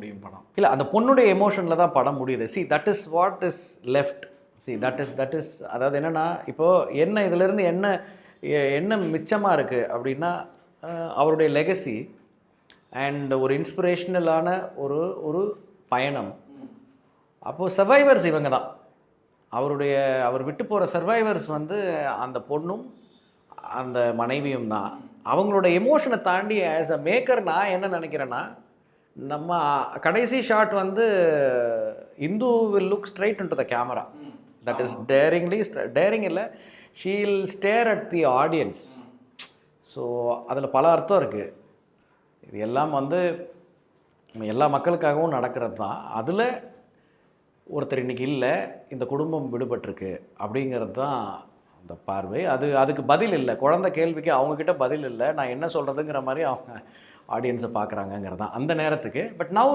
முடியும் படம். இல்லை, அந்த பொண்ணுடைய எமோஷனில் தான் படம் முடியுது. See that is what is left. See that is அதாவது என்னென்னா, இப்போது என்ன இதிலேருந்து என்ன மிச்சமாக இருக்குது அப்படின்னா, அவருடைய லெகசி அண்ட் ஒரு இன்ஸ்பிரேஷ்னலான ஒரு பயணம். அப்போது சர்வைவர்ஸ் இவங்க தான். அவர் விட்டு போகிற சர்வைவர்ஸ் வந்து அந்த பொண்ணும் அந்த மனைவியும் தான். அவங்களோட எமோஷனை தாண்டி ஆஸ் அ மேக்கர் நான் என்ன நினைக்கிறேன்னா, நம்ம கடைசி ஷாட் வந்து Indu will look straight into the camera. That is daring இல்லை, she will stare at the audience. So அதில் பல அர்த்தம் இருக்குது. இது எல்லாம் வந்து எல்லா மக்களுக்காகவும் நடக்கிறது தான். அதில் ஒருத்தர் இன்றைக்கி இல்லை, இந்த குடும்பம் விடுபட்டிருக்கு அப்படிங்கிறது தான் அந்த பார்வை. அதுக்கு பதில் இல்லை. குழந்தை கேள்விக்கு அவங்கக்கிட்ட பதில் இல்லை. நான் என்ன சொல்கிறதுங்கிற மாதிரி அவங்க ஆடியன்ஸை பார்க்குறாங்கங்கிறது தான் அந்த நேரத்துக்கு. But now